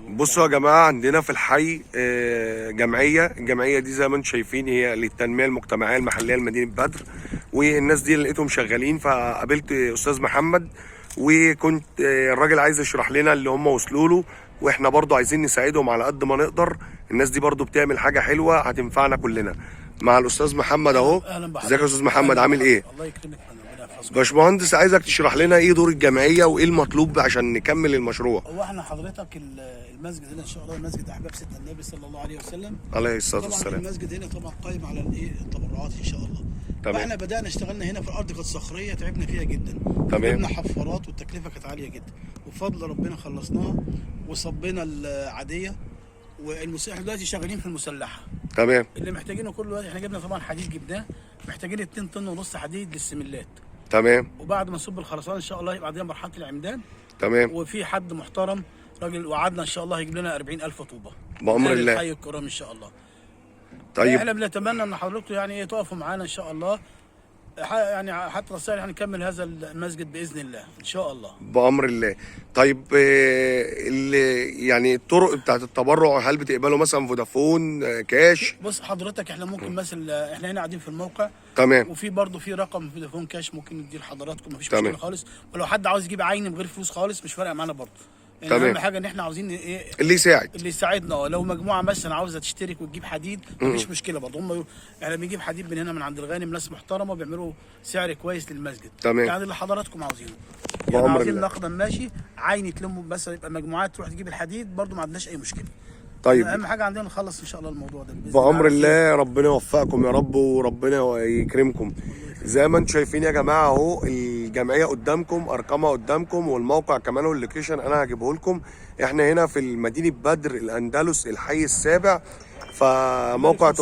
بصوا يا جماعة، عندنا في الحي الجمعية دي زي ما انتم شايفين هي للتنمية المجتمعية المحلية لمدينة بدر. والناس دي لقيتهم شغالين فقابلت أستاذ محمد، وكنت الراجل عايز يشرح لنا اللي هم وصلوا له، واحنا برضو عايزين نساعدهم على قد ما نقدر. الناس دي برضو بتعمل حاجة حلوة هتنفعنا كلنا. مع الأستاذ محمد اهو. اهلا بحضرتك. ازيك يا أستاذ محمد، عامل ايه؟ الله يكرمك. ربنا يحفظك. باشمهندس، عايزك تشرح لنا ايه دور الجمعية وايه المطلوب عشان نكمل المشروع. هو احنا حضرتك المسجد هنا ان شاء الله مسجد احباب سيدنا النبي صلى الله عليه وسلم عليه الصلاة طبعا والسلام. المسجد هنا طبعا قائم على التبرعات ان شاء الله. تمام. فاحنا بدانا اشتغلنا هنا في الارض، كانت صخريه تعبنا فيها جدا. تمام. جبنا حفارات والتكلفه كانت عاليه جدا، وبفضل ربنا خلصناها وصبينا العاديه. احنا دلوقتي شغالين في المسلحه. تمام. اللي محتاجينه كله دلوقتي احنا جبنا طبعا حديد، جبناه. محتاجين 2 طن ونص حديد للسملات. تمام. وبعد ما نصب الخرسانه ان شاء الله يبقى عندنا مرحله العمدان. تمام. وفي حد محترم راجل وعدنا ان شاء الله هيجيب لنا 40,000 طوبه بأمر الله. الحي الكرام ان شاء الله. طيب. احنا بنتمنى ان حضراتكم يعني تقفوا معانا ان شاء الله، يعني حتى نصيحة هنكمل هذا المسجد باذن الله ان شاء الله. بأمر الله. طيب يعني الطرق بتاعت التبرع، هل بتقبلوا مثلا فودافون كاش؟ بص حضرتك، احنا ممكن مثلا احنا هنا قاعدين في الموقع. تمام. وفي برضه في رقم فودافون كاش ممكن نديه لحضراتكم، مفيش تمام. مشكله خالص. ولو حد عاوز يجيب عين من غير فلوس خالص مش فارقه معانا برضه. يعني تمام. اهم حاجه ان احنا عاوزين ايه اللي يساعد. اللي يساعدنا. لو مجموعه مثلا عاوزه تشترك وتجيب حديد مفيش مشكله برضه. هم احنا بنجيب حديد من هنا من عند الغانم، ناس محترمه بيعملوا سعر كويس للمسجد. تمام. يعني اللي حضراتكم عاوزينه. يعني بأمر عاوزين الله. نقدا ماشي، عين يتلموا مثلا يبقى مجموعات تروح تجيب الحديد برضه ما عندناش اي مشكله. طيب. اهم حاجه عندنا نخلص ان شاء الله الموضوع ده بإذن بأمر على خير. الله. ربنا يوفقكم يا رب وربنا يكرمكم. زي ما انتم شايفين يا جماعه اهو، الجمعيه قدامكم، ارقامها قدامكم، والموقع كمان واللوكيشن انا هجيبه لكم. احنا هنا في مدينه بدر الاندلس، الحي السابع. فموقع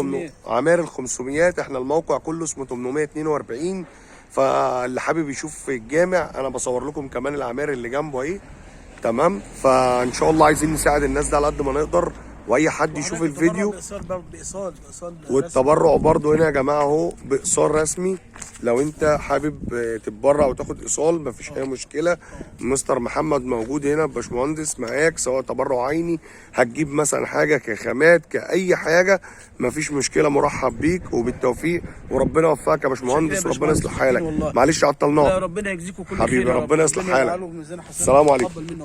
عمار ال 500. احنا الموقع كله اسمه 842. فاللي حابب يشوف الجامع انا بصور لكم كمان العمار اللي جنبه اهي. تمام. فان شاء الله عايزين نساعد الناس ده على قد ما نقدر، واي حد يشوف الفيديو. بإيصال والتبرع برضو هنا يا جماعه اهو بايصال رسمي. لو انت حابب تتبرع وتاخد ايصال مفيش اي مشكله. مستر محمد موجود هنا، باشمهندس معاك، سواء تبرع عيني هتجيب مثلا حاجه كخامات كاي حاجه، مفيش مشكله. مرحب بيك وبالتوفيق، وربنا يوفقك يا باشمهندس وربنا يصلح حالك. معلش عطلناك. ربنا يجزيكم كل خير حبيبي، ربنا يصلح حالك. السلام عليكم.